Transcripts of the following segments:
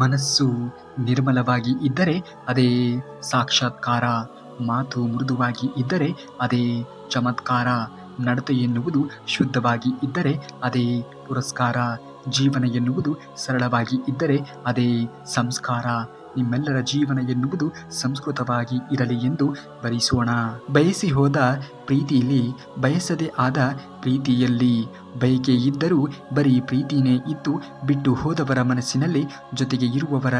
ಮನಸ್ಸು ನಿರ್ಮಲವಾಗಿ ಇದ್ದರೆ ಅದೇ ಸಾಕ್ಷಾತ್ಕಾರ, ಮಾತು ಮೃದುವಾಗಿ ಇದ್ದರೆ ಅದೇ ಚಮತ್ಕಾರ, ನಡತೆ ಎನ್ನುವುದು ಶುದ್ಧವಾಗಿ ಇದ್ದರೆ ಅದೇ ಪುರಸ್ಕಾರ, ಜೀವನ ಎನ್ನುವುದು ಸರಳವಾಗಿ ಇದ್ದರೆ ಅದೇ ಸಂಸ್ಕಾರ. ನಿಮ್ಮೆಲ್ಲರ ಜೀವನ ಎನ್ನುವುದು ಸಂಸ್ಕೃತವಾಗಿ ಇರಲಿ ಎಂದು ಬಯಸೋಣ. ಬಯಸಿ ಹೋದ ಪ್ರೀತಿಯಲ್ಲಿ, ಬಯಸದೆ ಆದ ಪ್ರೀತಿಯಲ್ಲಿ, ಬಯಕೆ ಇದ್ದರೂ ಬರೀ ಪ್ರೀತಿನೇ ಇದ್ದು ಬಿಟ್ಟು ಹೋದವರ ಮನಸ್ಸಿನಲ್ಲಿ, ಜೊತೆಗೆ ಇರುವವರ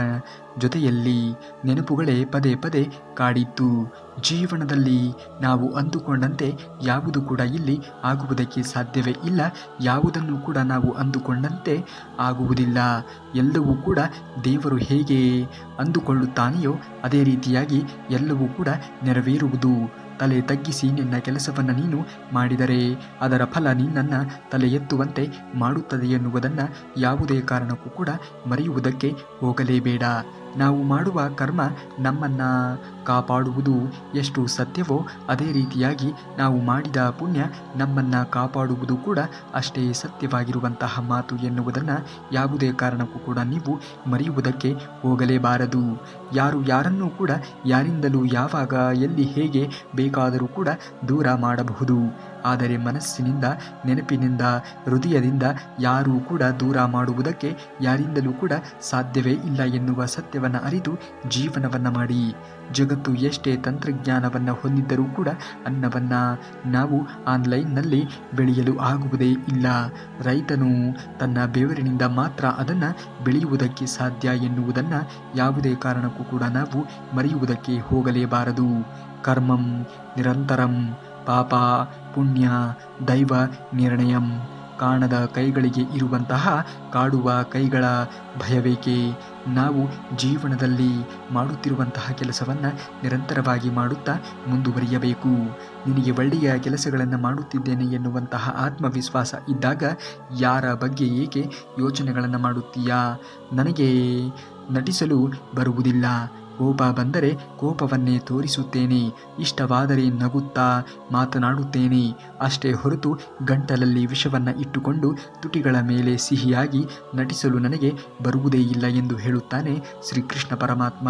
ಜೊತೆಯಲ್ಲಿ ನೆನಪುಗಳೇ ಪದೇ ಪದೇ ಕಾಡಿತ್ತು. ಜೀವನದಲ್ಲಿ ನಾವು ಅಂದುಕೊಂಡಂತೆ ಯಾವುದು ಕೂಡ ಇಲ್ಲಿ ಆಗುವುದಕ್ಕೆ ಸಾಧ್ಯವೇ ಇಲ್ಲ. ಯಾವುದನ್ನು ಕೂಡ ನಾವು ಅಂದುಕೊಂಡಂತೆ ಆಗುವುದಿಲ್ಲ. ಎಲ್ಲವೂ ಕೂಡ ದೇವರು ಹೇಗೆ ಅಂದುಕೊಳ್ಳುತ್ತಾನೆಯೋ ಅದೇ ರೀತಿಯಾಗಿ ಎಲ್ಲವೂ ಕೂಡ ನೆರವೇರುವುದು. ತಲೆ ತಗ್ಗಿಸಿ ನಿನ್ನ ಕೆಲಸವನ್ನು ನೀನು ಮಾಡಿದರೆ ಅದರ ಫಲ ನಿನ್ನನ್ನು ತಲೆ ಎತ್ತುವಂತೆ ಮಾಡುತ್ತದೆ ಎನ್ನುವುದನ್ನು ಯಾವುದೇ ಕಾರಣಕ್ಕೂ ಕೂಡ ಮರೆಯುವುದಕ್ಕೆ ಹೋಗಲೇಬೇಡ. ನಾವು ಮಾಡುವ ಕರ್ಮ ನಮ್ಮನ್ನು ಕಾಪಾಡುವುದು ಎಷ್ಟು ಸತ್ಯವೋ ಅದೇ ರೀತಿಯಾಗಿ ನಾವು ಮಾಡಿದ ಪುಣ್ಯ ನಮ್ಮನ್ನು ಕಾಪಾಡುವುದು ಕೂಡ ಅಷ್ಟೇ ಸತ್ಯವಾಗಿರುವಂತಹ ಮಾತು ಎನ್ನುವುದನ್ನು ಯಾವುದೇ ಕಾರಣಕ್ಕೂ ಕೂಡ ನೀವು ಮರೆಯುವುದಕ್ಕೆ ಹೋಗಲೇಬಾರದು. ಯಾರು ಯಾರನ್ನೂ ಕೂಡ ಯಾರಿಂದಲೂ ಯಾವಾಗ ಎಲ್ಲಿ ಹೇಗೆ ಬೇಕಾದರೂ ಕೂಡ ದೂರ ಮಾಡಬಹುದು. ಆದರೆ ಮನಸ್ಸಿನಿಂದ, ನೆನಪಿನಿಂದ, ಹೃದಯದಿಂದ ಯಾರೂ ಕೂಡ ದೂರ ಮಾಡುವುದಕ್ಕೆ ಯಾರಿಂದಲೂ ಕೂಡ ಸಾಧ್ಯವೇ ಇಲ್ಲ ಎನ್ನುವ ಸತ್ಯವನ್ನು ಅರಿತು ಜೀವನವನ್ನು ಮಾಡಿ. ಜಗತ್ತು ಎಷ್ಟೇ ತಂತ್ರಜ್ಞಾನವನ್ನು ಹೊಂದಿದ್ದರೂ ಕೂಡ ಅನ್ನವನ್ನು ನಾವು ಆನ್ಲೈನ್ನಲ್ಲಿ ಬೆಳೆಯಲು ಆಗುವುದೇ ಇಲ್ಲ. ರೈತನು ತನ್ನ ಬೆವರಿನಿಂದ ಮಾತ್ರ ಅದನ್ನು ಬೆಳೆಯುವುದಕ್ಕೆ ಸಾಧ್ಯ ಎನ್ನುವುದನ್ನು ಯಾವುದೇ ಕಾರಣಕ್ಕೂ ಕೂಡ ನಾವು ಮರೆಯುವುದಕ್ಕೆ ಹೋಗಲೇಬಾರದು. ಕರ್ಮಂ ನಿರಂತರಂ ಪಾಪ ಪುಣ್ಯ ದೈವ ನಿರ್ಣಯಂ. ಕಾಣದ ಕೈಗಳಿಗೆ ಇರುವಂತಹ ಕಾಡುವ ಕೈಗಳ ಭಯವೇಕೆ? ನಾವು ಜೀವನದಲ್ಲಿ ಮಾಡುತ್ತಿರುವಂತಹ ಕೆಲಸವನ್ನು ನಿರಂತರವಾಗಿ ಮಾಡುತ್ತಾ ಮುಂದುವರಿಯಬೇಕು. ನಿನಗೆ ಒಳ್ಳೆಯ ಕೆಲಸಗಳನ್ನು ಮಾಡುತ್ತಿದ್ದೇನೆ ಎನ್ನುವಂತಹ ಆತ್ಮವಿಶ್ವಾಸ ಇದ್ದಾಗ ಯಾರ ಬಗ್ಗೆ ಏಕೆ ಯೋಚನೆಗಳನ್ನು ಮಾಡುತ್ತೀಯಾ? ನನಗೆ ನಟಿಸಲು ಬರುವುದಿಲ್ಲ. ಕೋಪ ಬಂದರೆ ಕೋಪವನ್ನೇ ತೋರಿಸುತ್ತೇನೆ. ಇಷ್ಟವಾದರೆ ನಗುತ್ತಾ ಮಾತನಾಡುತ್ತೇನೆ. ಅಷ್ಟೇ ಹೊರತು ಗಂಟಲಲ್ಲಿ ವಿಷವನ್ನು ಇಟ್ಟುಕೊಂಡು ತುಟಿಗಳ ಮೇಲೆ ಸಿಹಿಯಾಗಿ ನಟಿಸಲು ನನಗೆ ಬರುವುದೇ ಇಲ್ಲ ಎಂದು ಹೇಳುತ್ತಾನೆ ಶ್ರೀಕೃಷ್ಣ ಪರಮಾತ್ಮ.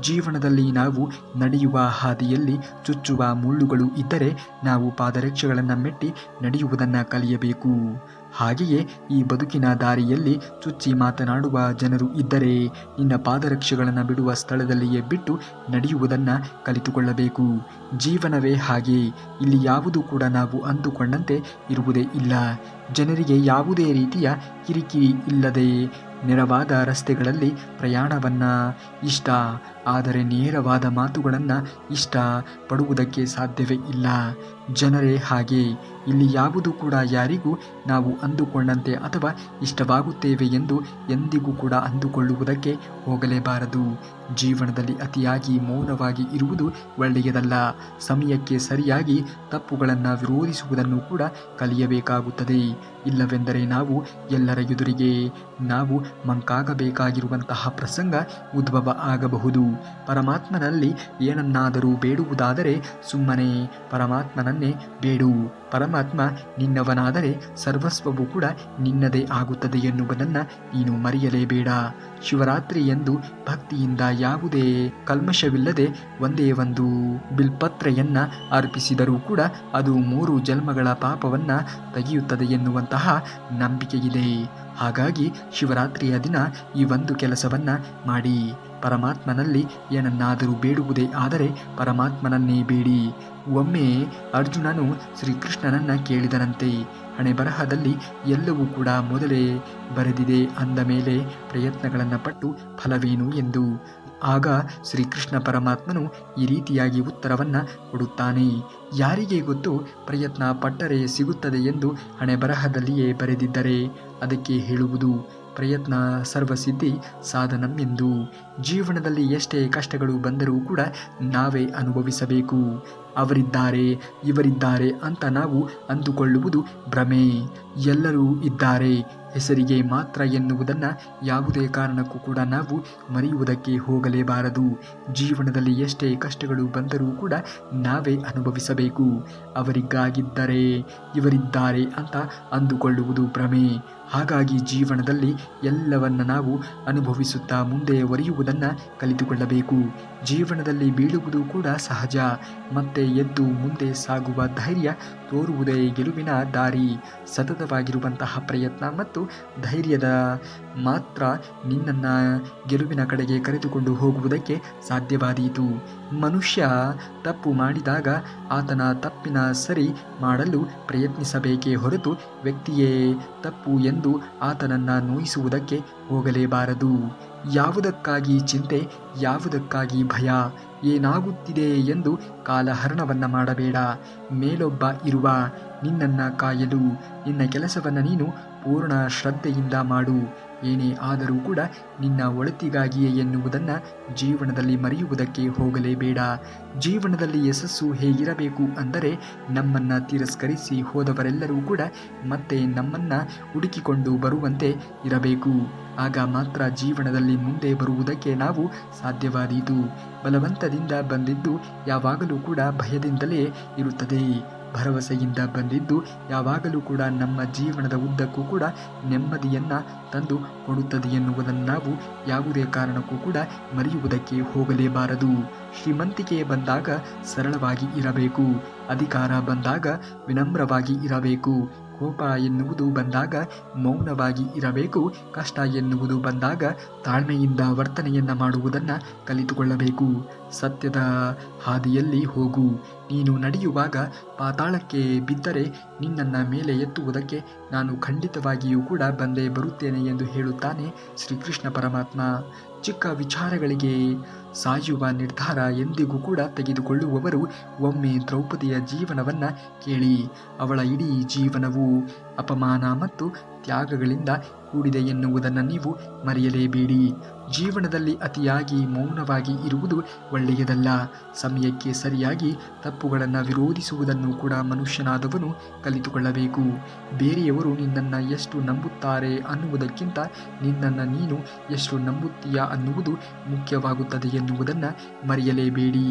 ಜೀವನದಲ್ಲಿ ನಾವು ನಡೆಯುವ ಹಾದಿಯಲ್ಲಿ ಚುಚ್ಚುವ ಮುಳ್ಳುಗಳು ಇದ್ದರೆ ನಾವು ಪಾದರಕ್ಷೆಗಳನ್ನು ಮೆಟ್ಟಿ ನಡೆಯುವುದನ್ನು ಕಲಿಯಬೇಕು. ಹಾಗೆಯೇ ಈ ಬದುಕಿನ ದಾರಿಯಲ್ಲಿ ಚುಚ್ಚಿ ಮಾತನಾಡುವ ಜನರು ಇದ್ದರೆ ನಿನ್ನ ಪಾದರಕ್ಷೆಗಳನ್ನು ಬಿಡುವ ಸ್ಥಳದಲ್ಲಿಯೇ ಬಿಟ್ಟು ನಡೆಯುವುದನ್ನು ಕಲಿತುಕೊಳ್ಳಬೇಕು. ಜೀವನವೇ ಹಾಗೆ. ಇಲ್ಲಿ ಯಾವುದೂ ಕೂಡ ನಾವು ಅಂದುಕೊಂಡಂತೆ ಇರುವುದೇ ಇಲ್ಲ. ಜನರಿಗೆ ಯಾವುದೇ ರೀತಿಯ ಕಿರಿಕಿರಿ ಇಲ್ಲದೆ ನೇರವಾದ ರಸ್ತೆಗಳಲ್ಲಿ ಪ್ರಯಾಣವನ್ನು ಇಷ್ಟ, ಆದರೆ ನೇರವಾದ ಮಾತುಗಳನ್ನು ಇಷ್ಟ ಪಡುವುದಕ್ಕೆ ಸಾಧ್ಯವೇ ಇಲ್ಲ. ಜನರೇ ಹಾಗೆ. ಇಲ್ಲಿ ಯಾವುದು ಕೂಡ ಯಾರಿಗೂ ನಾವು ಅಂದುಕೊಂಡಂತೆ ಅಥವಾ ಇಷ್ಟವಾಗುತ್ತೇವೆ ಎಂದು ಎಂದಿಗೂ ಕೂಡ ಅಂದುಕೊಳ್ಳುವುದಕ್ಕೆ ಹೋಗಲೇಬಾರದು. ಜೀವನದಲ್ಲಿ ಅತಿಯಾಗಿ ಮೌನವಾಗಿ ಇರುವುದು ಒಳ್ಳೆಯದಲ್ಲ. ಸಮಯಕ್ಕೆ ಸರಿಯಾಗಿ ತಪ್ಪುಗಳನ್ನು ವಿರೋಧಿಸುವುದನ್ನು ಕೂಡ ಕಲಿಯಬೇಕಾಗುತ್ತದೆ. ಇಲ್ಲವೆಂದರೆ ನಾವು ಎಲ್ಲರ ಎದುರಿಗೆ ನಾವು ಮಂಕಾಗಬೇಕಾಗಿರುವಂತಹ ಪ್ರಸಂಗ ಉದ್ಭವ ಆಗಬಹುದು. ಪರಮಾತ್ಮನಲ್ಲಿ ಏನನ್ನಾದರೂ ಬೇಡುವುದಾದರೆ ಸುಮ್ಮನೆ ಪರಮಾತ್ಮನನ್ನೇ ಬೇಡು. ಪರಮಾತ್ಮ ನಿನ್ನವನಾದರೆ ಸರ್ವಸ್ವವೂ ಕೂಡ ನಿನ್ನದೇ ಆಗುತ್ತದೆ ಎನ್ನುವುದನ್ನು ನೀನು ಮರೆಯಲೇಬೇಡ. ಶಿವರಾತ್ರಿ ಎಂದು ಭಕ್ತಿಯಿಂದ ಯಾವುದೇ ಕಲ್ಮಶವಿಲ್ಲದೆ ಒಂದೇ ಒಂದು ಬಿಲ್ಪತ್ರೆಯನ್ನ ಅರ್ಪಿಸಿದರೂ ಕೂಡ ಅದು 3 ಜನ್ಮಗಳ ಪಾಪವನ್ನು ತೆಗೆಯುತ್ತದೆ ಎನ್ನುವಂತಹ ನಂಬಿಕೆಯಿದೆ. ಹಾಗಾಗಿ ಶಿವರಾತ್ರಿಯ ದಿನ ಈ ಒಂದು ಕೆಲಸವನ್ನು ಮಾಡಿ. ಪರಮಾತ್ಮನಲ್ಲಿ ಏನನ್ನಾದರೂ ಬೇಡುವುದೇ ಆದರೆ ಪರಮಾತ್ಮನನ್ನೇ ಬೇಡಿ. ಒಮ್ಮೆ ಅರ್ಜುನನು ಶ್ರೀಕೃಷ್ಣನನ್ನು ಕೇಳಿದನಂತೆ, ಹಣೆ ಬರಹದಲ್ಲಿ ಎಲ್ಲವೂ ಕೂಡ ಮೊದಲೇ ಬರೆದಿದೆ ಅಂದ ಮೇಲೆ ಪ್ರಯತ್ನಗಳನ್ನು ಪಟ್ಟು ಫಲವೇನು ಎಂದು. ಆಗ ಶ್ರೀಕೃಷ್ಣ ಪರಮಾತ್ಮನು ಈ ರೀತಿಯಾಗಿ ಉತ್ತರವನ್ನು ಕೊಡುತ್ತಾನೆ. ಯಾರಿಗೆ ಗೊತ್ತು, ಪ್ರಯತ್ನ ಪಟ್ಟರೆ ಸಿಗುತ್ತದೆ ಎಂದು ಹಣೆ ಬರಹದಲ್ಲಿಯೇ ಬರೆದಿದ್ದರೆ ಅದಕ್ಕೆ ಹೇಳುವುದು ಪ್ರಯತ್ನ ಸರ್ವಸಿದ್ಧಿ ಸಾಧನಂ ಎಂದು. ಜೀವನದಲ್ಲಿ ಎಷ್ಟೇ ಕಷ್ಟಗಳು ಬಂದರೂ ಕೂಡ ನಾವೇ ಅನುಭವಿಸಬೇಕು. ಅವರಿದ್ದಾರೆ ಇವರಿದ್ದಾರೆ ಅಂತ ನಾವು ಅಂದುಕೊಳ್ಳುವುದು ಭ್ರಮೆ. ಎಲ್ಲರೂ ಇದ್ದಾರೆ ಹೆಸರಿಗೆ ಮಾತ್ರ ಎನ್ನುವುದನ್ನು ಯಾವುದೇ ಕಾರಣಕ್ಕೂ ಕೂಡ ನಾವು ಮರೆಯುವುದಕ್ಕೆ ಹೋಗಲೇಬಾರದು. ಜೀವನದಲ್ಲಿ ಎಷ್ಟೇ ಕಷ್ಟಗಳು ಬಂದರೂ ಕೂಡ ನಾವೇ ಅನುಭವಿಸಬೇಕು. ಅವರಿಗಾಗಿದ್ದರೆ ಇವರಿದ್ದಾರೆ ಅಂತ ಅಂದುಕೊಳ್ಳುವುದು ಭ್ರಮೆ. ಹಾಗಾಗಿ ಜೀವನದಲ್ಲಿ ಎಲ್ಲವನ್ನ ನಾವು ಅನುಭವಿಸುತ್ತಾ ಮುಂದೆ ಒರೆಯುವುದನ್ನು ಕಲಿತುಕೊಳ್ಳಬೇಕು. ಜೀವನದಲ್ಲಿ ಬೀಳುವುದು ಕೂಡ ಸಹಜ. ಮತ್ತೆ ಎದ್ದು ಮುಂದೆ ಸಾಗುವ ಧೈರ್ಯ ತೋರುವುದೇ ಗೆಲುವಿನ ದಾರಿ. ಸತತವಾಗಿರುವಂತಹ ಪ್ರಯತ್ನ ಮತ್ತು ಧೈರ್ಯದ ಮಾತ್ರ ನಿನ್ನನ್ನು ಗೆಲುವಿನ ಕಡೆಗೆ ಕರೆದುಕೊಂಡು ಹೋಗುವುದಕ್ಕೆ ಸಾಧ್ಯವಾದೀತು. ಮನುಷ್ಯ ತಪ್ಪು ಮಾಡಿದಾಗ ಆತನ ತಪ್ಪಿನ ಸರಿ ಮಾಡಲು ಪ್ರಯತ್ನಿಸಬೇಕೇ ಹೊರತು ವ್ಯಕ್ತಿಯೇ ತಪ್ಪು ಎಂದು ಆತನನ್ನು ನೋಯಿಸುವುದಕ್ಕೆ ಹೋಗಲೇಬಾರದು. ಯಾವುದಕ್ಕಾಗಿ ಚಿಂತೆ, ಯಾವುದಕ್ಕಾಗಿ ಭಯ, ಏನಾಗುತ್ತಿದೆ ಎಂದು ಕಾಲಹರಣವನ್ನು ಮಾಡಬೇಡ. ಮೇಲೊಬ್ಬ ಇರುವ ನಿನ್ನನ್ನು ಕಾಯಲು ನಿನ್ನ ಕೆಲಸವನ್ನು ನೀನು ಪೂರ್ಣ ಶ್ರದ್ಧೆಯಿಂದ ಮಾಡು. ಏನೇ ಆದರೂ ಕೂಡ ನಿನ್ನ ಒಳಿತಿಗಾಗಿಯೇ ಎನ್ನುವುದನ್ನು ಜೀವನದಲ್ಲಿ ಮರೆಯುವುದಕ್ಕೆ ಹೋಗಲೇಬೇಡ. ಜೀವನದಲ್ಲಿ ಯಶಸ್ಸು ಹೇಗಿರಬೇಕು ಅಂದರೆ ನಮ್ಮನ್ನು ತಿರಸ್ಕರಿಸಿ ಹೋದವರೆಲ್ಲರೂ ಕೂಡ ಮತ್ತೆ ನಮ್ಮನ್ನು ಹುಡುಕಿಕೊಂಡು ಬರುವಂತೆ ಇರಬೇಕು. ಆಗ ಮಾತ್ರ ಜೀವನದಲ್ಲಿ ಮುಂದೆ ಬರುವುದಕ್ಕೆ ನಾವು ಸಾಧ್ಯವಾದೀತು. ಬಲವಂತದಿಂದ ಬಂದಿದ್ದು ಯಾವಾಗಲೂ ಕೂಡ ಭಯದಿಂದಲೇ ಇರುತ್ತದೆ. ಭರವಸೆಯಿಂದ ಬಂದಿದ್ದು ಯಾವಾಗಲೂ ಕೂಡ ನಮ್ಮ ಜೀವನದ ಉದ್ದಕ್ಕೂ ಕೂಡ ನೆಮ್ಮದಿಯನ್ನು ತಂದು ಕೊಡುತ್ತದೆ ಎನ್ನುವುದನ್ನು ನಾವು ಯಾವುದೇ ಕಾರಣಕ್ಕೂ ಕೂಡ ಮರೆಯುವುದಕ್ಕೆ ಹೋಗಲೇಬಾರದು. ಶ್ರೀಮಂತಿಕೆ ಬಂದಾಗ ಸರಳವಾಗಿ ಇರಬೇಕು. ಅಧಿಕಾರ ಬಂದಾಗ ವಿನಮ್ರವಾಗಿ ಇರಬೇಕು. ಕೋಪ ಎನ್ನುವುದು ಬಂದಾಗ ಮೌನವಾಗಿ ಇರಬೇಕು. ಕಷ್ಟ ಎನ್ನುವುದು ಬಂದಾಗ ತಾಳ್ಮೆಯಿಂದ ವರ್ತನೆಯನ್ನು ಮಾಡುವುದನ್ನು ಕಲಿತುಕೊಳ್ಳಬೇಕು. ಸತ್ಯದ ಹಾದಿಯಲ್ಲಿ ಹೋಗು. ನೀನು ನಡೆಯುವಾಗ ಪಾತಾಳಕ್ಕೆ ಬಿದ್ದರೆ ನಿನ್ನನ್ನು ಮೇಲೆ ಎತ್ತುವುದಕ್ಕೆ ನಾನು ಖಂಡಿತವಾಗಿಯೂ ಕೂಡ ಬಂದೇ ಬರುತ್ತೇನೆ ಎಂದು ಹೇಳುತ್ತಾನೆ ಶ್ರೀಕೃಷ್ಣ ಪರಮಾತ್ಮ. ಚಿಕ್ಕ ವಿಚಾರಗಳಿಗೆ ಸಾಯುವ ನಿರ್ಧಾರ ಎಂದಿಗೂ ಕೂಡ ತೆಗೆದುಕೊಳ್ಳುವವರು ಒಮ್ಮೆ ದ್ರೌಪದಿಯ ಜೀವನವನ್ನು ಕೇಳಿ. ಅವಳ ಇಡೀ ಜೀವನವು ಅಪಮಾನ ಮತ್ತು ತ್ಯಾಗಗಳಿಂದ ಕೂಡಿದೆ ಎನ್ನುವುದನ್ನು ನೀವು ಮರೆಯಲೇಬೇಡಿ. ಜೀವನದಲ್ಲಿ ಅತಿಯಾಗಿ ಮೌನವಾಗಿ ಇರುವುದು ಒಳ್ಳೆಯದಲ್ಲ. ಸಮಯಕ್ಕೆ ಸರಿಯಾಗಿ ತಪ್ಪುಗಳನ್ನು ವಿರೋಧಿಸುವುದನ್ನು ಕೂಡ ಮನುಷ್ಯನಾದವನು ಕಲಿತುಕೊಳ್ಳಬೇಕು. ಬೇರೆಯವರು ನಿನ್ನನ್ನು ಎಷ್ಟು ನಂಬುತ್ತಾರೆ ಅನ್ನುವುದಕ್ಕಿಂತ ನಿನ್ನನ್ನು ನೀನು ಎಷ್ಟು ನಂಬುತ್ತೀಯಾ ಅನ್ನುವುದು ಮುಖ್ಯವಾಗುತ್ತದೆ ಎನ್ನುವುದನ್ನು ಮರೆಯಲೇಬೇಡಿ.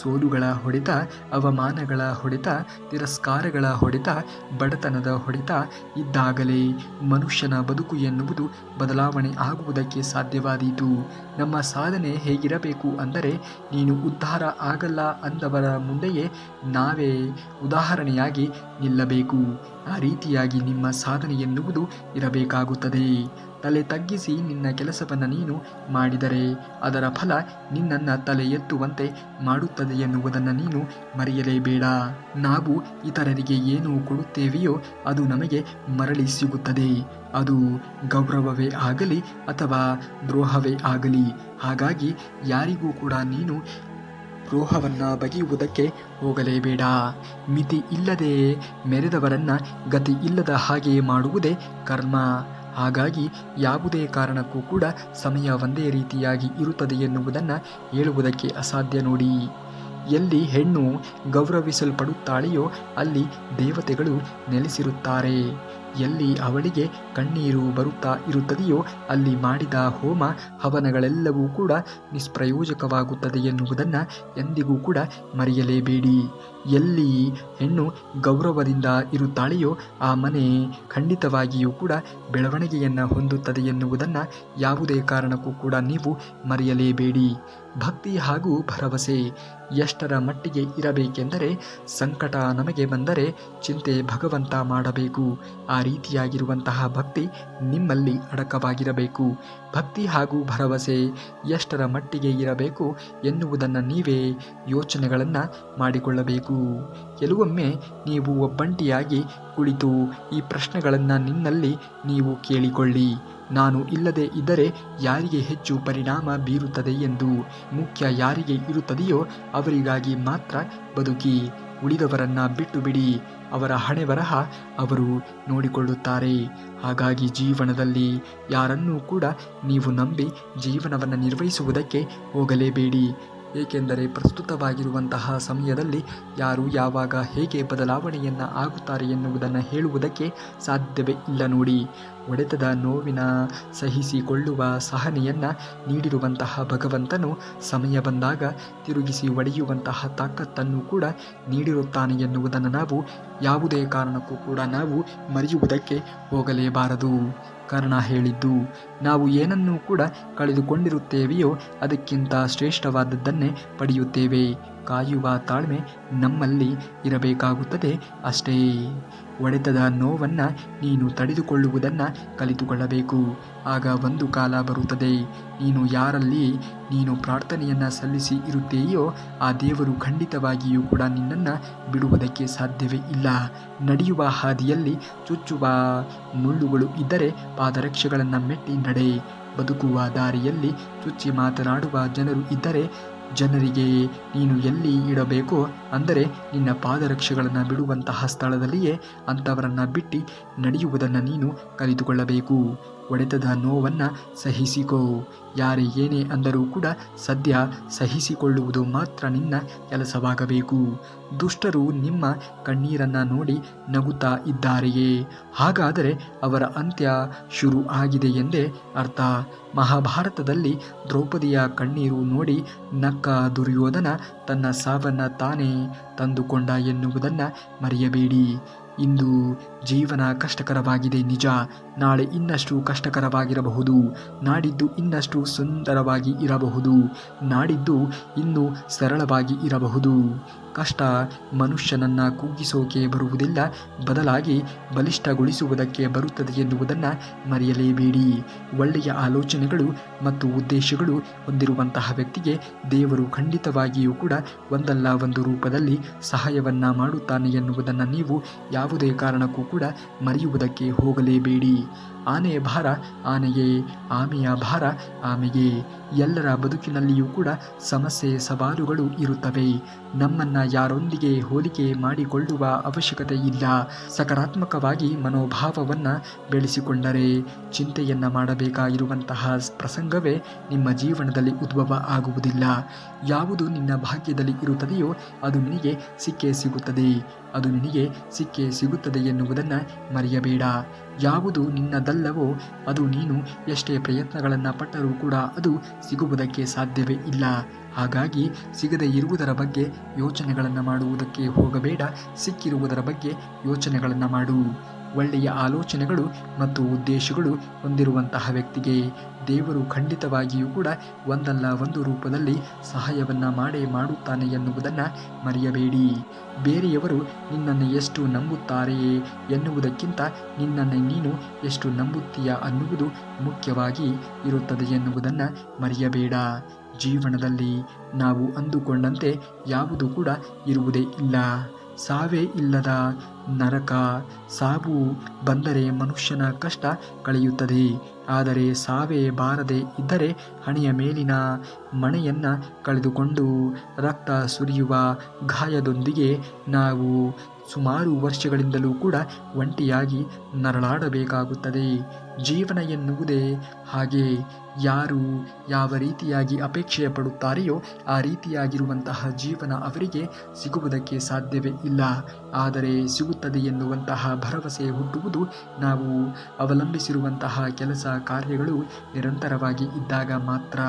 ಸೋಲುಗಳ ಹೊಡೆತ, ಅವಮಾನಗಳ ಹೊಡೆತ, ತಿರಸ್ಕಾರಗಳ ಹೊಡೆತ, ಬಡತನದ ಹೊಡೆತ ಇದ್ದಾಗಲೇ ಮನುಷ್ಯನ ಬದುಕು ಎನ್ನುವುದು ಬದಲಾವಣೆ ಆಗುವುದಕ್ಕೆ ಸಾಧ್ಯವಾದೀತು. ನಮ್ಮ ಸಾಧನೆ ಹೇಗಿರಬೇಕು ಅಂದರೆ ನೀನು ಉದ್ಧಾರ ಆಗಲ್ಲ ಅಂದವರ ಮುಂದೆಯೇ ನಾವೇ ಉದಾಹರಣೆಯಾಗಿ ನಿಲ್ಲಬೇಕು. ಆ ರೀತಿಯಾಗಿ ನಿಮ್ಮ ಸಾಧನೆ ಎನ್ನುವುದು ಇರಬೇಕಾಗುತ್ತದೆ. ತಲೆ ತಗ್ಗಿಸಿ ನಿನ್ನ ಕೆಲಸವನ್ನು ನೀನು ಮಾಡಿದರೆ ಅದರ ಫಲ ನಿನ್ನನ್ನು ತಲೆ ಎತ್ತುವಂತೆ ಮಾಡುತ್ತದೆ ಎನ್ನುವುದನ್ನು ನೀನು ಮರೆಯಲೇಬೇಡ. ನಾವು ಇತರರಿಗೆ ಏನು ಕೊಡುತ್ತೇವೆಯೋ ಅದು ನಮಗೆ ಮರಳಿ ಸಿಗುತ್ತದೆ. ಅದು ಗೌರವವೇ ಆಗಲಿ ಅಥವಾ ದ್ರೋಹವೇ ಆಗಲಿ. ಹಾಗಾಗಿ ಯಾರಿಗೂ ಕೂಡ ನೀನು ದ್ರೋಹವನ್ನು ಬಗೆಯುವುದಕ್ಕೆ ಹೋಗಲೇಬೇಡ. ಮಿತಿ ಇಲ್ಲದೆ ಮೆರೆದವರನ್ನು ಗತಿ ಇಲ್ಲದ ಹಾಗೆ ಮಾಡುವುದೇ ಕರ್ಮ. ಹಾಗಾಗಿ ಯಾವುದೇ ಕಾರಣಕ್ಕೂ ಕೂಡ ಸಮಯ ಒಂದೇ ರೀತಿಯಾಗಿ ಇರುತ್ತದೆ ಎನ್ನುವುದನ್ನು ಹೇಳುವುದಕ್ಕೆ ಅಸಾಧ್ಯ ನೋಡಿ. ಎಲ್ಲಿ ಹೆಣ್ಣು ಗೌರವಿಸಲ್ಪಡುತ್ತಾಳೆಯೋ ಅಲ್ಲಿ ದೇವತೆಗಳು ನೆಲೆಸಿರುತ್ತಾರೆ. ಎಲ್ಲಿ ಅವಳಿಗೆ ಕಣ್ಣೀರು ಬರುತ್ತಾ ಇರುತ್ತದೆಯೋ ಅಲ್ಲಿ ಮಾಡಿದ ಹೋಮ ಹವನಗಳೆಲ್ಲವೂ ಕೂಡ ನಿಷ್ಪ್ರಯೋಜಕವಾಗುತ್ತದೆ ಎನ್ನುವುದನ್ನು ಎಂದಿಗೂ ಕೂಡ ಮರೆಯಲೇಬೇಡಿ. ಎಲ್ಲಿ ಹೆಣ್ಣು ಗೌರವದಿಂದ ಇರುತ್ತಾಳೆಯೋ ಆ ಮನೆ ಖಂಡಿತವಾಗಿಯೂ ಕೂಡ ಬೆಳವಣಿಗೆಯನ್ನು ಹೊಂದುತ್ತದೆ ಎನ್ನುವುದನ್ನು ಯಾವುದೇ ಕಾರಣಕ್ಕೂ ಕೂಡ ನೀವು ಮರೆಯಲೇಬೇಡಿ. ಭಕ್ತಿ ಹಾಗೂ ಭರವಸೆ ಎಷ್ಟರ ಮಟ್ಟಿಗೆ ಇರಬೇಕೆಂದರೆ ಸಂಕಟ ನಮಗೆ ಬಂದರೆ ಚಿಂತೆ ಭಗವಂತ ಮಾಡಬೇಕು. ಆ ರೀತಿಯಾಗಿರುವಂತಹ ಭಕ್ತಿ ನಿಮ್ಮಲ್ಲಿ ಅಡಕವಾಗಿರಬೇಕು. ಭಕ್ತಿ ಹಾಗೂ ಭರವಸೆ ಎಷ್ಟರ ಮಟ್ಟಿಗೆ ಇರಬೇಕು ಎನ್ನುವುದನ್ನು ನೀವೇ ಯೋಚನೆಗಳನ್ನು ಮಾಡಿಕೊಳ್ಳಬೇಕು. ಕೆಲವೊಮ್ಮೆ ನೀವು ಒಬ್ಬಂಟಿಯಾಗಿ ಕುಳಿತು ಈ ಪ್ರಶ್ನೆಗಳನ್ನು ನಿನ್ನಲ್ಲಿ ನೀವು ಕೇಳಿಕೊಳ್ಳಿ. ನಾನು ಇಲ್ಲದೆ ಇದ್ದರೆ ಯಾರಿಗೆ ಹೆಚ್ಚು ಪರಿಣಾಮ ಬೀರುತ್ತದೆ ಎಂದು. ಮುಖ್ಯ ಯಾರಿಗೆ ಇರುತ್ತದೆಯೋ ಅವರಿಗಾಗಿ ಮಾತ್ರ ಬದುಕಿ. ಉಳಿದವರನ್ನು ಬಿಟ್ಟು ಬಿಡಿ. ಅವರ ಹಣೆ ಬರಹ ಅವರು ನೋಡಿಕೊಳ್ಳುತ್ತಾರೆ. ಹಾಗಾಗಿ ಜೀವನದಲ್ಲಿ ಯಾರನ್ನೂ ಕೂಡ ನೀವು ನಂಬಿ ಜೀವನವನ್ನು ನಿರ್ವಹಿಸುವುದಕ್ಕೆ ಹೋಗಲೇಬೇಡಿ. ಏಕೆಂದರೆ ಪ್ರಸ್ತುತವಾಗಿರುವಂತಹ ಸಮಯದಲ್ಲಿ ಯಾರು ಯಾವಾಗ ಹೇಗೆ ಬದಲಾವಣೆಯನ್ನು ಆಗುತ್ತಾರೆ ಎನ್ನುವುದನ್ನು ಹೇಳುವುದಕ್ಕೆ ಸಾಧ್ಯವೇ ಇಲ್ಲ ನೋಡಿ. ಹೊಡೆತದ ನೋವಿನ ಸಹಿಸಿಕೊಳ್ಳುವ ಸಹನೆಯನ್ನು ನೀಡಿರುವಂತಹ ಭಗವಂತನು ಸಮಯ ಬಂದಾಗ ತಿರುಗಿಸಿ ಒಡೆಯುವಂತಹ ತಾಕತ್ತನ್ನು ಕೂಡ ನೀಡಿರುತ್ತಾನೆ ಎನ್ನುವುದನ್ನು ನಾವು ಯಾವುದೇ ಕಾರಣಕ್ಕೂ ಕೂಡ ನಾವು ಮರೆಯುವುದಕ್ಕೆ ಹೋಗಲೇಬಾರದು. ಕರ್ಣ ಹೇಳಿದ್ದು, ನಾವು ಏನನ್ನೂ ಕೂಡ ಕಳೆದುಕೊಂಡಿರುತ್ತೇವೆಯೋ ಅದಕ್ಕಿಂತ ಶ್ರೇಷ್ಠವಾದದ್ದನ್ನೇ ಪಡೆಯುತ್ತೇವೆ. ಕಾಯುವ ತಾಳ್ಮೆ ನಮ್ಮಲ್ಲಿ ಇರಬೇಕಾಗುತ್ತದೆ ಅಷ್ಟೇ. ಹೊಡೆತದ ನೋವನ್ನು ನೀನು ತಡೆದುಕೊಳ್ಳುವುದನ್ನು ಕಲಿತುಕೊಳ್ಳಬೇಕು. ಆಗ ಒಂದು ಕಾಲ ಬರುತ್ತದೆ, ನೀನು ಯಾರಲ್ಲಿ ನೀನು ಪ್ರಾರ್ಥನೆಯನ್ನು ಸಲ್ಲಿಸಿ ಇರುತ್ತೀಯೋ ಆ ದೇವರು ಖಂಡಿತವಾಗಿಯೂ ಕೂಡ ನಿನ್ನನ್ನು ಬಿಡುವುದಕ್ಕೆ ಸಾಧ್ಯವೇ ಇಲ್ಲ. ನಡೆಯುವ ಹಾದಿಯಲ್ಲಿ ಚುಚ್ಚುವ ಮುಳ್ಳುಗಳು ಇದ್ದರೆ ಪಾದರಕ್ಷೆಗಳನ್ನು ಮೆಟ್ಟಿ ನಡೆ. ಬದುಕುವ ದಾರಿಯಲ್ಲಿ ಚುಚ್ಚಿ ಮಾತನಾಡುವ ಜನರು ಇದ್ದರೆ ಜನರಿಗೆ ನೀನು ಎಲ್ಲಿ ಇಡಬೇಕೋ ಅಂದರೆ ನಿನ್ನ ಪಾದರಕ್ಷೆಗಳನ್ನು ಬಿಡುವಂತಹ ಸ್ಥಳದಲ್ಲಿಯೇ ಅಂಥವರನ್ನು ಬಿಟ್ಟು ನಡೆಯುವುದನ್ನು ನೀನು ಕಲಿತುಕೊಳ್ಳಬೇಕು. ಹೊಡೆತದ ನೋವನ್ನು ಸಹಿಸಿಕೋ. ಯಾರೇ ಏನೇ ಅಂದರೂ ಕೂಡ ಸದ್ಯ ಸಹಿಸಿಕೊಳ್ಳುವುದು ಮಾತ್ರ ನಿನ್ನ ಕೆಲಸವಾಗಬೇಕು. ದುಷ್ಟರು ನಿಮ್ಮ ಕಣ್ಣೀರನ್ನು ನೋಡಿ ನಗುತ್ತಾ ಇದ್ದಾರೆಯೇ? ಹಾಗಾದರೆ ಅವರ ಅಂತ್ಯ ಶುರು ಆಗಿದೆ ಎಂದೇ ಅರ್ಥ. ಮಹಾಭಾರತದಲ್ಲಿ ದ್ರೌಪದಿಯ ಕಣ್ಣೀರು ನೋಡಿ ನಕ್ಕ ದುರ್ಯೋಧನ ತನ್ನ ಸಾವನ್ನು ತಾನೇ ತಂದುಕೊಂಡ ಎನ್ನುವುದನ್ನು ಮರೆಯಬೇಡಿ. ಇಂದು ಜೀವನ ಕಷ್ಟಕರವಾಗಿದೆ ನಿಜ. ನಾಳೆ ಇನ್ನಷ್ಟು ಕಷ್ಟಕರವಾಗಿರಬಹುದು. ನಾಡಿದ್ದು ಇನ್ನಷ್ಟು ಸುಂದರವಾಗಿ ಇರಬಹುದು. ನಾಡಿದ್ದು ಇನ್ನೂ ಸರಳವಾಗಿ ಇರಬಹುದು. ಕಷ್ಟ ಮನುಷ್ಯನನ್ನು ಕುಗ್ಗಿಸೋಕೆ ಬರುವುದಿಲ್ಲ, ಬದಲಾಗಿ ಬಲಿಷ್ಠಗೊಳಿಸುವುದಕ್ಕೆ ಬರುತ್ತದೆ ಎನ್ನುವುದನ್ನು ಮರೆಯಲೇಬೇಡಿ. ಒಳ್ಳೆಯ ಆಲೋಚನೆಗಳು ಮತ್ತು ಉದ್ದೇಶಗಳು ಹೊಂದಿರುವಂತಹ ವ್ಯಕ್ತಿಗೆ ದೇವರು ಖಂಡಿತವಾಗಿಯೂ ಕೂಡ ಒಂದಲ್ಲ ಒಂದು ರೂಪದಲ್ಲಿ ಸಹಾಯವನ್ನು ಮಾಡುತ್ತಾನೆ ಎನ್ನುವುದನ್ನು ನೀವು ಯಾವುದೇ ಕಾರಣಕ್ಕೂ ಕೂಡ ಮರೆಯುವುದಕ್ಕೆ ಹೋಗಲೇಬೇಡಿ. ಆನೆಯ ಭಾರ ಆನೆಗೆ, ಆಮೆಯ ಭಾರ ಆಮೆಗೆ. ಎಲ್ಲರ ಬದುಕಿನಲ್ಲಿಯೂ ಕೂಡ ಸಮಸ್ಯೆ ಸವಾಲುಗಳು ಇರುತ್ತವೆ. ನಮ್ಮನ್ನು ಯಾರೊಂದಿಗೆ ಹೋಲಿಕೆ ಮಾಡಿಕೊಳ್ಳುವ ಅವಶ್ಯಕತೆ ಇಲ್ಲ. ಸಕಾರಾತ್ಮಕವಾಗಿ ಮನೋಭಾವವನ್ನು ಬೆಳೆಸಿಕೊಂಡರೆ ಚಿಂತೆಯನ್ನು ಮಾಡಬೇಕಾಗಿರುವಂತಹ ಪ್ರಸಂಗವೇ ನಿಮ್ಮ ಜೀವನದಲ್ಲಿ ಉದ್ಭವ ಆಗುವುದಿಲ್ಲ. ಯಾವುದು ನಿನ್ನ ಭಾಗ್ಯದಲ್ಲಿ ಇರುತ್ತದೆಯೋ ಅದು ನಿನಗೆ ಸಿಕ್ಕೇ ಸಿಗುತ್ತದೆ. ಅದು ನಿನಗೆ ಸಿಕ್ಕೇ ಸಿಗುತ್ತದೆ ಎನ್ನುವುದನ್ನು ಮರೆಯಬೇಡ. ಯಾವುದು ನಿನ್ನದಲ್ಲವೋ ಅದು ನೀನು ಎಷ್ಟೇ ಪ್ರಯತ್ನಗಳನ್ನು ಪಟ್ಟರೂ ಕೂಡ ಅದು ಸಿಗುವುದಕ್ಕೆ ಸಾಧ್ಯವೇ ಇಲ್ಲ. ಹಾಗಾಗಿ ಸಿಗದೇ ಇರುವುದರ ಬಗ್ಗೆ ಯೋಚನೆಗಳನ್ನು ಮಾಡುವುದಕ್ಕೆ ಹೋಗಬೇಡ. ಸಿಕ್ಕಿರುವುದರ ಬಗ್ಗೆ ಯೋಚನೆಗಳನ್ನು ಮಾಡು. ಒಳ್ಳೆಯ ಆಲೋಚನೆಗಳು ಮತ್ತು ಉದ್ದೇಶಗಳು ಹೊಂದಿರುವಂತಹ ವ್ಯಕ್ತಿಗೆ ದೇವರು ಖಂಡಿತವಾಗಿಯೂ ಕೂಡ ಒಂದಲ್ಲ ಒಂದು ರೂಪದಲ್ಲಿ ಸಹಾಯವನ್ನು ಮಾಡೇ ಮಾಡುತ್ತಾನೆ ಎನ್ನುವುದನ್ನು ಮರೆಯಬೇಡಿ. ಬೇರೆಯವರು ನಿನ್ನನ್ನು ಎಷ್ಟು ನಂಬುತ್ತಾರೆಯೇ ಎನ್ನುವುದಕ್ಕಿಂತ ನಿನ್ನನ್ನು ನೀನು ಎಷ್ಟು ನಂಬುತ್ತೀಯ ಅನ್ನುವುದು ಮುಖ್ಯವಾಗಿ ಇರುತ್ತದೆ ಎನ್ನುವುದನ್ನು ಮರೆಯಬೇಡ. ಜೀವನದಲ್ಲಿ ನಾವು ಅಂದುಕೊಂಡಂತೆ ಯಾವುದು ಕೂಡ ಇರುವುದೇ ಇಲ್ಲ. ಸಾವೇ ಇಲ್ಲದ ನರಕ. ಸಾವು ಬಂದರೆ ಮನುಷ್ಯನ ಕಷ್ಟ ಕಳೆಯುತ್ತದೆ. ಆದರೆ ಸಾವೇ ಬಾರದೆ ಇದ್ದರೆ ಹಣೆಯ ಮೇಲಿನ ಮಣೆಯನ್ನು ಕಳೆದುಕೊಂಡು ರಕ್ತ ಸುರಿಯುವ ಗಾಯದೊಂದಿಗೆ ನಾವು ಸುಮಾರು ವರ್ಷಗಳಿಂದಲೂ ಕೂಡ ಒಂಟಿಯಾಗಿ ನರಳಾಡಬೇಕಾಗುತ್ತದೆ. ಜೀವನ ಎನ್ನುವುದೇ ಹಾಗೆ. ಯಾರು ಯಾವ ರೀತಿಯಾಗಿ ಅಪೇಕ್ಷೆ ಪಡುತ್ತಾರೆಯೋ ಆ ರೀತಿಯಾಗಿರುವಂತಹ ಜೀವನ ಅವರಿಗೆ ಸಿಗುವುದಕ್ಕೆ ಸಾಧ್ಯವೇ ಇಲ್ಲ. ಆದರೆ ಸಿಗುತ್ತದೆ ಎನ್ನುವಂತಹ ಭರವಸೆ ಹುಟ್ಟುವುದು ನಾವು ಅವಲಂಬಿಸಿರುವಂತಹ ಕೆಲಸ ಕಾರ್ಯಗಳು ನಿರಂತರವಾಗಿ ಇದ್ದಾಗ ಮಾತ್ರ.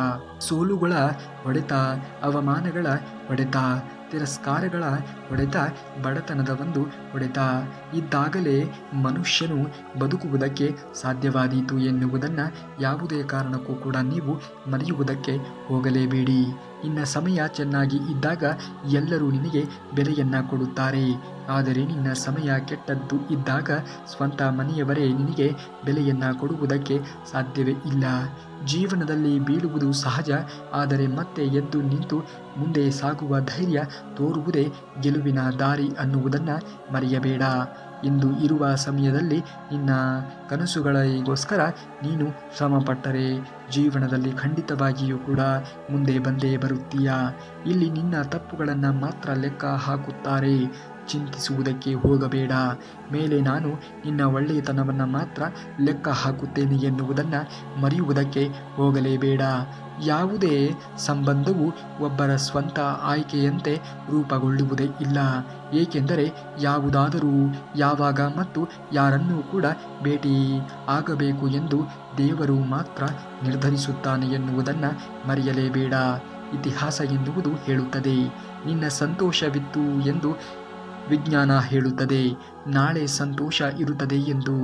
ಸೋಲುಗಳ ಹೊಡೆತ, ಅವಮಾನಗಳ ಹೊಡೆತ, ತಿರಸ್ಕಾರಗಳ ಹೊಡೆತ, ಬಡತನದ ಒಂದು ಹೊಡೆತ ಇದ್ದಾಗಲೇ ಮನುಷ್ಯನು ಬದುಕುವುದಕ್ಕೆ ಸಾಧ್ಯವಾದೀತು ಎನ್ನುವುದನ್ನು ಯಾವುದೇ ಕಾರಣಕ್ಕೂ ಕೂಡ ನೀವು ಮರೆಯುವುದಕ್ಕೆ ಹೋಗಲೇಬೇಡಿ. ನಿನ್ನ ಸಮಯ ಚೆನ್ನಾಗಿ ಇದ್ದಾಗ ಎಲ್ಲರೂ ನಿನಗೆ ಬೆಲೆಯನ್ನು ಕೊಡುತ್ತಾರೆ. ಆದರೆ ನಿನ್ನ ಸಮಯ ಕೆಟ್ಟದ್ದು ಇದ್ದಾಗ ಸ್ವಂತ ಮನೆಯವರೇ ನಿನಗೆ ಬೆಲೆಯನ್ನು ಕೊಡುವುದಕ್ಕೆ ಸಾಧ್ಯವೇ ಇಲ್ಲ. ಜೀವನದಲ್ಲಿ ಬೀಳುವುದು ಸಹಜ. ಆದರೆ ಮತ್ತೆ ಎದ್ದು ನಿಂತು ಮುಂದೆ ಸಾಗುವ ಧೈರ್ಯ ತೋರುವುದೇ ಗೆಲುವಿನ ದಾರಿ ಅನ್ನುವುದನ್ನು ಮರೆಯಬೇಡ. ಇಂದು ಇರುವ ಸಮಯದಲ್ಲಿ ನಿನ್ನ ಕನಸುಗಳಿಗೋಸ್ಕರ ನೀನು ಶ್ರಮಪಟ್ಟರೆ ಜೀವನದಲ್ಲಿ ಖಂಡಿತವಾಗಿಯೂ ಕೂಡ ಮುಂದೆ ಬಂದೇ ಬರುತ್ತೀಯ. ಇಲ್ಲಿ ನಿನ್ನ ತಪ್ಪುಗಳನ್ನು ಮಾತ್ರ ಲೆಕ್ಕ ಹಾಕುತ್ತಾರೆ. ಚಿಂತಿಸುವುದಕ್ಕೆ ಹೋಗಬೇಡ. ಮೇಲೆ ನಾನು ನಿನ್ನ ಒಳ್ಳೆಯತನವನ್ನು ಮಾತ್ರ ಲೆಕ್ಕ ಹಾಕುತ್ತೇನೆ ಎನ್ನುವುದನ್ನು ಮರೆಯುವುದಕ್ಕೆ ಹೋಗಲೇಬೇಡ. ಯಾವುದೇ ಸಂಬಂಧವು ಒಬ್ಬರ ಸ್ವಂತ ಆಯ್ಕೆಯಂತೆ ರೂಪುಗೊಳ್ಳುವುದೇ ಇಲ್ಲ. ಏಕೆಂದರೆ ಯಾವುದಾದರೂ ಯಾವಾಗ ಮತ್ತು ಯಾರನ್ನೂ ಕೂಡ ಭೇಟಿ ಆಗಬೇಕು ಎಂದು ದೇವರು ಮಾತ್ರ ನಿರ್ಧರಿಸುತ್ತಾನೆ ಎನ್ನುವುದನ್ನು ಮರೆಯಲೇಬೇಡ. ಇತಿಹಾಸ ಎನ್ನುವುದು ಹೇಳುತ್ತದೆ, ನಿನ್ನ ಸಂತೋಷವಿತ್ತು ಎಂದು ವಿಜ್ಞಾನ ಹೇಳುತ್ತದೆ, ನಾಳೆ ಸಂತೋಷ ಇರುತ್ತದೆ ಎಂದು.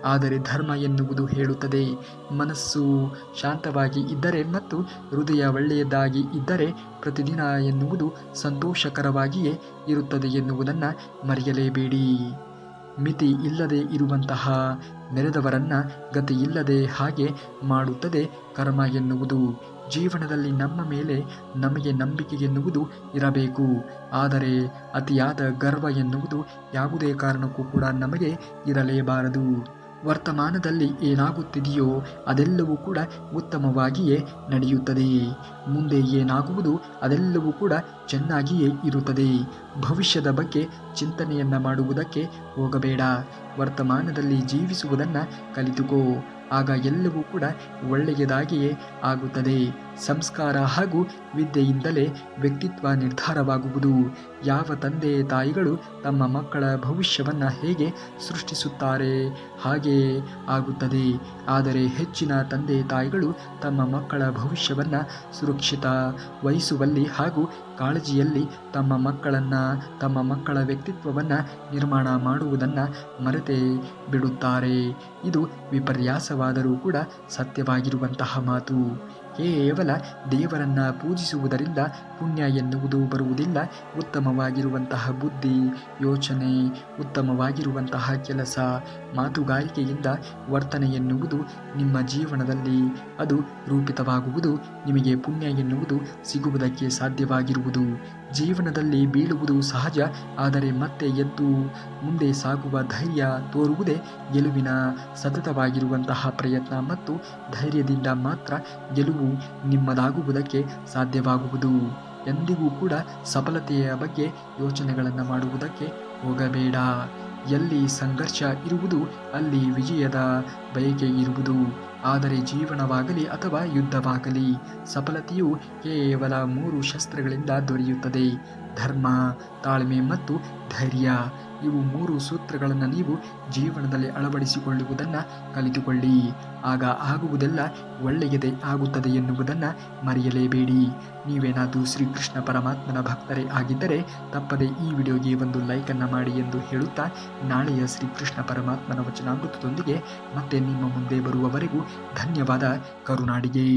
ಆದರೆ ಧರ್ಮ ಎನ್ನುವುದು ಹೇಳುತ್ತದೆ, ಮನಸ್ಸು ಶಾಂತವಾಗಿ ಇದ್ದರೆ ಮತ್ತು ಹೃದಯ ಒಳ್ಳೆಯದಾಗಿ ಇದ್ದರೆ ಪ್ರತಿದಿನ ಎನ್ನುವುದು ಸಂತೋಷಕರವಾಗಿಯೇ ಇರುತ್ತದೆ ಎನ್ನುವುದನ್ನು ಮರೆಯಲೇಬೇಡಿ. ಮಿತಿ ಇಲ್ಲದೆ ಇರುವಂತಹ ಮೆರೆದವರನ್ನ ಗತಿ ಇಲ್ಲದೆ ಹಾಗೆ ಮಾಡುತ್ತದೆ ಕರ್ಮ ಎನ್ನುವುದು. ಜೀವನದಲ್ಲಿ ನಮ್ಮ ಮೇಲೆ ನಮಗೆ ನಂಬಿಕೆ ಎನ್ನುವುದು ಇರಬೇಕು. ಆದರೆ ಅತಿಯಾದ ಗರ್ವ ಎನ್ನುವುದು ಯಾವುದೇ ಕಾರಣಕ್ಕೂ ಕೂಡ ನಮಗೆ ಇರಲೇಬಾರದು. ವರ್ತಮಾನದಲ್ಲಿ ಏನಾಗುತ್ತಿದೆಯೋ ಅದೆಲ್ಲವೂ ಕೂಡ ಉತ್ತಮವಾಗಿಯೇ ನಡೆಯುತ್ತದೆ. ಮುಂದೆ ಏನಾಗುವುದು ಅದೆಲ್ಲವೂ ಕೂಡ ಚೆನ್ನಾಗಿಯೇ ಇರುತ್ತದೆ. ಭವಿಷ್ಯದ ಬಗ್ಗೆ ಚಿಂತನೆಯನ್ನು ಮಾಡುವುದಕ್ಕೆ ಹೋಗಬೇಡ. ವರ್ತಮಾನದಲ್ಲಿ ಜೀವಿಸುವುದನ್ನು ಕಲಿತುಕೋ. ಆಗ ಎಲ್ಲವೂ ಕೂಡ ಒಳ್ಳೆಯದಾಗಿಯೇ ಆಗುತ್ತದೆ. ಸಂಸ್ಕಾರ ಹಾಗೂ ವಿದ್ಯೆಯಿಂದಲೇ ವ್ಯಕ್ತಿತ್ವ ನಿರ್ಧಾರವಾಗುವುದು. ಯಾವ ತಂದೆ ತಾಯಿಗಳು ತಮ್ಮ ಮಕ್ಕಳ ಭವಿಷ್ಯವನ್ನು ಹೇಗೆ ಸೃಷ್ಟಿಸುತ್ತಾರೆ ಹಾಗೆಯೇ ಆಗುತ್ತದೆ. ಆದರೆ ಹೆಚ್ಚಿನ ತಂದೆ ತಾಯಿಗಳು ತಮ್ಮ ಮಕ್ಕಳ ಭವಿಷ್ಯವನ್ನು ಸುರಕ್ಷಿತ ವಹಿಸುವಲ್ಲಿ ಹಾಗೂ ಕಾಳಜಿಯಲ್ಲಿ ತಮ್ಮ ಮಕ್ಕಳನ್ನು ತಮ್ಮ ಮಕ್ಕಳ ವ್ಯಕ್ತಿತ್ವವನ್ನು ನಿರ್ಮಾಣ ಮಾಡುವುದನ್ನು ಮರೆತೇ ಬಿಡುತ್ತಾರೆ. ಇದು ವಿಪರ್ಯಾಸವಾದರೂ ಕೂಡ ಸತ್ಯವಾಗಿರುವಂತಹ ಮಾತು. ಕೇವಲ ದೇವರನ್ನು ಪೂಜಿಸುವುದರಿಂದ ಪುಣ್ಯ ಎನ್ನುವುದು ಬರುವುದಿಲ್ಲ. ಉತ್ತಮವಾಗಿರುವಂತಹ ಬುದ್ಧಿ, ಯೋಚನೆ, ಉತ್ತಮವಾಗಿರುವಂತಹ ಕೆಲಸ, ಮಾತುಗಾರಿಕೆಯಿಂದ ವರ್ತನೆ ಎನ್ನುವುದು ನಿಮ್ಮ ಜೀವನದಲ್ಲಿ ಅದು ರೂಪಿತವಾಗುವುದು. ನಿಮಗೆ ಪುಣ್ಯ ಎನ್ನುವುದು ಸಿಗುವುದಕ್ಕೆ ಸಾಧ್ಯವಾಗಿರುವುದು. ಜೀವನದಲ್ಲಿ ಬೀಳುವುದು ಸಹಜ, ಆದರೆ ಮತ್ತೆ ಎದ್ದು ಮುಂದೆ ಸಾಗುವ ಧೈರ್ಯ ತೋರುವುದೇ ಗೆಲುವಿನ ಸತತವಾಗಿರುವಂತಹ ಪ್ರಯತ್ನ ಮತ್ತು ಧೈರ್ಯದಿಂದ ಮಾತ್ರ ಗೆಲುವು ನಿಮ್ಮದಾಗುವುದಕ್ಕೆ ಸಾಧ್ಯವಾಗುವುದು. ಎಂದಿಗೂ ಕೂಡ ಸಫಲತೆಯ ಬಗ್ಗೆ ಯೋಚನೆಗಳನ್ನು ಮಾಡುವುದಕ್ಕೆ ಹೋಗಬೇಡ. ಎಲ್ಲಿ ಸಂಘರ್ಷ ಇರುವುದು ಅಲ್ಲಿ ವಿಜಯದ ಬಯಕೆ ಇರುವುದು. ಆದರೆ ಜೀವನವಾಗಲಿ ಅಥವಾ ಯುದ್ಧವಾಗಲಿ ಸಫಲತೆಯು ಕೇವಲ 3 ಶಸ್ತ್ರಗಳಿಂದ ದೊರೆಯುತ್ತದೆ: ಧರ್ಮ, ತಾಳ್ಮೆ ಮತ್ತು ಧೈರ್ಯ. ಇವು 3 ಸೂತ್ರಗಳನ್ನು ನೀವು ಜೀವನದಲ್ಲಿ ಅಳವಡಿಸಿಕೊಳ್ಳುವುದನ್ನು ಕಲಿತುಕೊಳ್ಳಿ. ಆಗ ಆಗುವುದೆಲ್ಲ ಒಳ್ಳೆಯದೇ ಆಗುತ್ತದೆ ಎನ್ನುವುದನ್ನು ಮರೆಯಲೇಬೇಡಿ. ನೀವೇನಾದರೂ ಶ್ರೀಕೃಷ್ಣ ಪರಮಾತ್ಮನ ಭಕ್ತರೇ ಆಗಿದ್ದರೆ ತಪ್ಪದೆ ಈ ವಿಡಿಯೋಗೆ ಒಂದು ಲೈಕನ್ನು ಮಾಡಿ ಎಂದು ಹೇಳುತ್ತಾ, ನಾಳೆಯ ಶ್ರೀಕೃಷ್ಣ ಪರಮಾತ್ಮನ ವಚನಾಮೃತದೊಂದಿಗೆ ಮತ್ತೆ ನಿಮ್ಮ ಮುಂದೆ ಬರುವವರೆಗೂ ಧನ್ಯವಾದ. ಕರುನಾಡಿಗೆ.